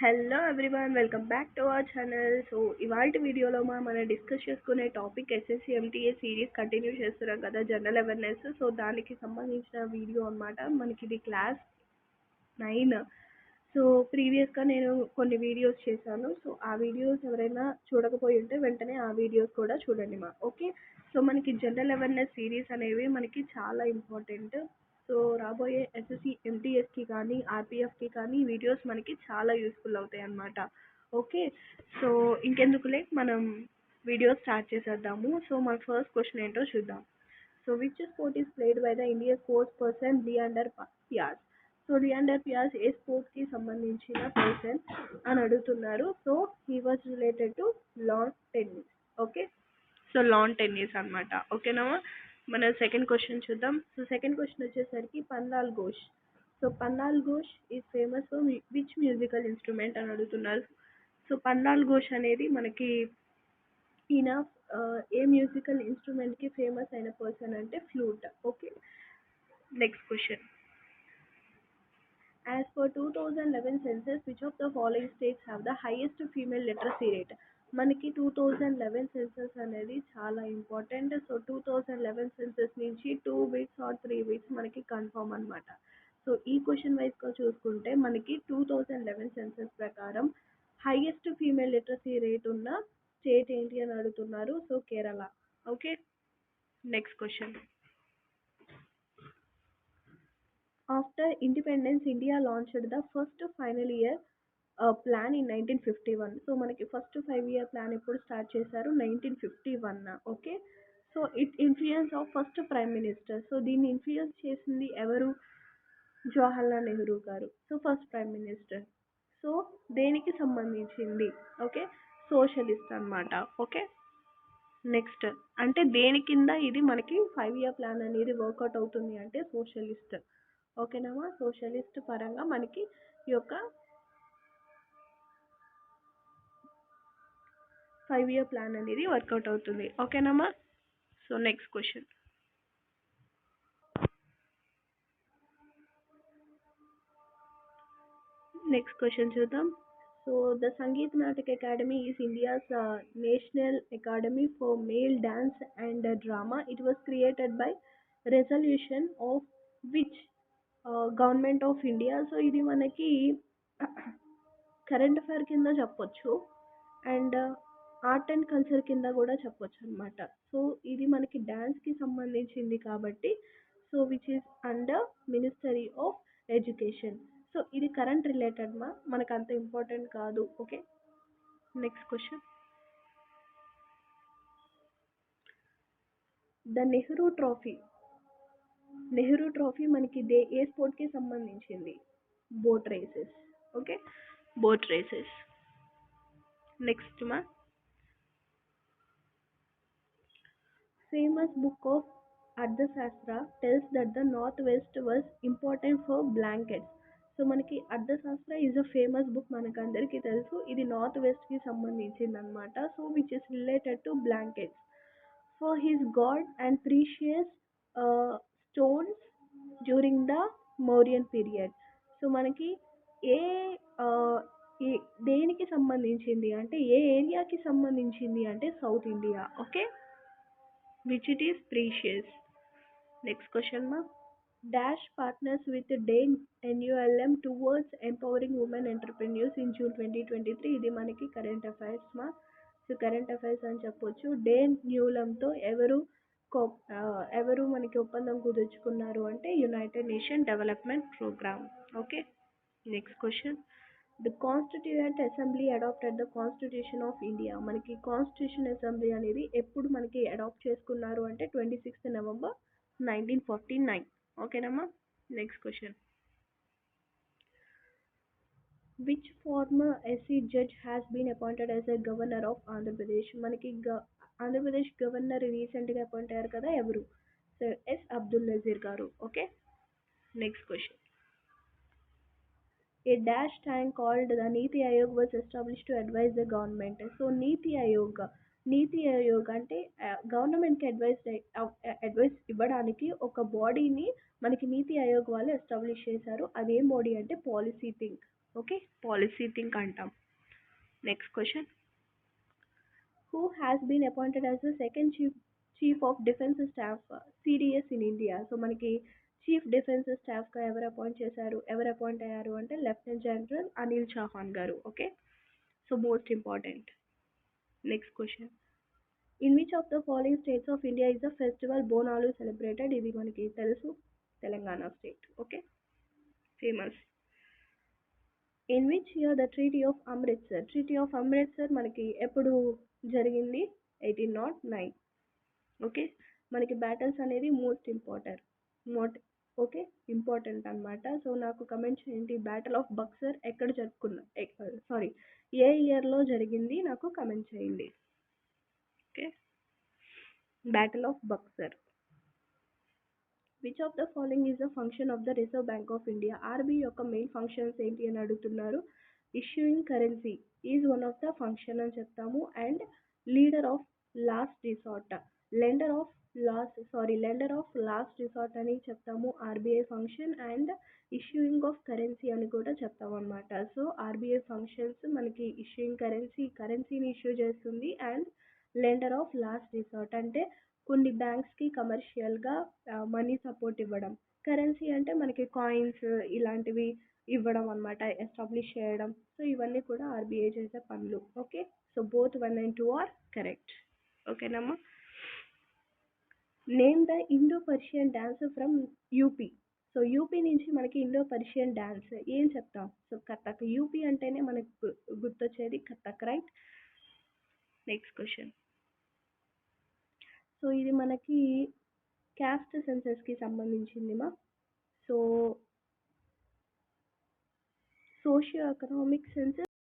Hello everyone, welcome back to our channel. So ఇవాళ వీడియోలో మనం డిస్కస్ చేసుకునే topic SSC empty a series continue చేస్తున్నాం కదా, జనరల్ అవేర్నెస్. సో దానికి సంబంధించిన వీడియో అన్నమాట. మనకి ఇది క్లాస్ 9. సో ప్రీవియస్గా నేను కొన్ని వీడియోస్ చేశాను. సో ఆ వీడియోస్ ఎవరైనా చూడకపోయి ఉంటే వెంటనే ఆ వీడియోస్ కూడా చూడండి ఓకే. సో మనకి జనరల్ అవేర్నెస్ సిరీస్ అనేవి మనకి చాలా ఇంపార్టెంట్. సో రాబోయే ఎస్ఎస్సి ఎంటీఎస్కి కానీ ఆర్పిఎఫ్కి కానీ ఈ వీడియోస్ మనకి చాలా యూస్ఫుల్ అవుతాయి అన్నమాట. ఓకే. సో ఇంకెందుకులే, మనం వీడియో స్టార్ట్ చేసేద్దాము. సో మన ఫస్ట్ క్వశ్చన్ ఏంటో చూద్దాం. So which sport is played by the India sports person Leander Paes. So Leander Paes ఏ స్పోర్ట్కి సంబంధించిన పర్సన్ అని అడుగుతున్నారు. So he was related to lawn tennis. Okay. So lawn tennis అనమాట. ఓకేనా. మన సెకండ్ క్వశ్చన్ చూద్దాం. సో సెకండ్ క్వశ్చన్ వచ్చేసరికి Pannal Ghosh. So Pannal Ghosh is famous for which musical instrument అని అడుగుతున్నారు. సో పన్నాల్ ఘోష్ అనేది మనకి ఈయన ఏ మ్యూజికల్ ఇన్స్ట్రుమెంట్కి ఫేమస్ అయిన పర్సన్ అంటే flute. Okay. Next question. As per 2011 census, which of the following states have the highest female literacy rate? మనకి 2011 census అనేది చాలా ఇంపార్టెంట్. సో 2011 సెన్సస్ నుంచి 2 weeks ఆర్ 3 weeks మనకి కన్ఫర్మ్ అనమాట. సో ఈ క్వశ్చన్ వైజ్గా చూసుకుంటే మనకి 2011 సెన్సస్ ప్రకారం హైయెస్ట్ ఫీమేల్ లిటరసీ రేట్ ఉన్న స్టేట్ ఏంటి అని అడుగుతున్నారు. So Kerala. Okay. Next question. After independence, India launched the first final year plan in 1951. So మనకి ఫస్ట్ 5 year ప్లాన్ ఎప్పుడు స్టార్ట్ చేశారు? 1951. Okay. So it influence of first prime minister. So దీన్ని influence చేసింది ఎవరు? జవహర్లాల్ నెహ్రూ గారు. So first prime minister. So దేనికి సంబంధించింది? Okay. Socialist అన్నమాట. ఓకే. నెక్స్ట్, అంటే దేని కింద ఇది మనకి 5 year ప్లాన్ అనేది వర్కౌట్ అవుతుంది అంటే సోషలిస్ట్. ఓకేనామా. సోషలిస్ట్ పరంగా మనకి ఈ యొక్క 5 year ప్లాన్ అనేది వర్కౌట్ అవుతుంది. ఓకేనామా. So next question. Next question చూద్దాం. So the Sangeet Natak Academy is India's national academy for male dance and drama. It was created by resolution of which government of India. So ఇది మనకి current affair కింద చెప్పొచ్చు and art and culture కింద కూడా చెప్పొచ్చు అనమాట. So ఇది మనకి డ్యాన్స్కి సంబంధించింది కాబట్టి so which is under ministry of education. So ఇది కరెంట్ రిలేటెడ్ మనకు అంత ఇంపార్టెంట్ కాదు. Okay. Next question. The Nehru trophy. Nehru trophy మనకి ఏ స్పోర్ట్కి సంబంధించింది? Boat races. Okay. Boat races. Next famous book of Ardhashastra tells that the northwest was important for blankets. So మనకి అర్థశాస్త్ర ఈజ్ అ ఫేమస్ బుక్, మనకు అందరికీ తెలుసు. ఇది నార్త్ వెస్ట్కి సంబంధించింది అనమాట. So which is related to blankets for his God and precious stones during the Mauryan period. So మనకి ఏ ఈ దేనికి సంబంధించింది అంటే ఏ ఏరియాకి సంబంధించింది అంటే south India. Okay. which it is precious. Next question Dash partners with Dane NULM towards empowering women entrepreneurs in June 2023. ఇది మనకి current affairs so current affairs అని చెప్పొచ్చు. డేన్ న్యూలంతో ఎవరు మనకి ఒప్పందం కుదుర్చుకున్నారు అంటే united nation development programme. Okay. Next question. The constituent assembly adopted the constitution of India. మనకి కాన్స్టిట్యూషన్ అసెంబ్లీ అనేది ఎప్పుడు మనకి అడాప్ట్ చేసుకున్నారు అంటే 26th November 1949. ఓకేనమ్మా. Next question. Which former SC judge has been appointed as a governor of Andhra Pradesh. మనకి Andhra Pradesh governor రీసెంట్గా appoint అయ్యారు కదా, ఎవరు? సో ఎస్ అబ్దుల్ నజీర్ గారు. Okay. Next question. A dash tank called the Niti Aayog was established to advise the government. So Niti Aayog అంటే గవర్నమెంట్కి advice ఇవ్వడానికి ఒక బాడీని మనకి నీతి ఆయోగ్ వాళ్ళు ఎస్టాబ్లిష్ చేశారు. అదేం బాడీ అంటే policy think. Okay. Policy think అంటాం. Next question, who has been appointed as the second chief of defence staff CDS in India? So మనకి చీఫ్ డిఫెన్స్ స్టాఫ్గా ఎవరు అపాయింట్ అయ్యారు అంటే lieutenant general Anil Chauhan garu. Okay, so most important. Next question, in which of the following states of India is the festival Bonalu celebrated? ఇది మనకి తెలుసు, Telangana state. Okay, famous. In which year the treaty of Amritsar మనకి ఎప్పుడు జరిగింది? 1809. ఓకే, మనకి battles అనేది most important. మోట్ okay, important అనమాట. So నాకు కమెంట్ చేయండి, బ్యాటిల్ ఆఫ్ బక్సర్ ఎక్కడ సారీ, ఏ ఇయర్లో జరిగింది నాకు కమెంట్ చేయండి. Okay, battle of Buxar. Which of the following is the function of the reserve bank of India? RBI యొక్క మెయిన్ ఫంక్షన్స్ ఏంటి అని అడుగుతున్నారు. Issuing currency is one of the function అని చెప్తాము. And leader of last resort, lender of last resort అని చెప్తాము RBI function. And issuing of currency అని కూడా చెప్తాం అనమాట. సో ఆర్బీఐ ఫంక్షన్స్ మనకి ఇష్యూయింగ్ కరెన్సీని ఇష్యూ చేస్తుంది. And lender of last resort అంటే కొన్ని బ్యాంక్స్కి కమర్షియల్గా మనీ సపోర్ట్ ఇవ్వడం. కరెన్సీ అంటే మనకి కాయిన్స్ ఇలాంటివి ఇవ్వడం అనమాట, ఎస్టాబ్లిష్ చేయడం. సో ఇవన్నీ కూడా ఆర్బీఐ చేసే పనులు. Okay, so both 1 and 2 are correct. ఓకేనమ్మా. Name the Indo Persian dance from UP. So UP నుంచి మనకి ఇండో పర్షియన్ డాన్స్ ఏం చెప్తాం? సో కథక్. యూపీ అంటేనే మనకు గుర్తొచ్చేది Kathak, right? Next question, so ఇది మనకి క్యాస్ట్ సెన్సెస్కి సంబంధించింది మా. So socio economic senses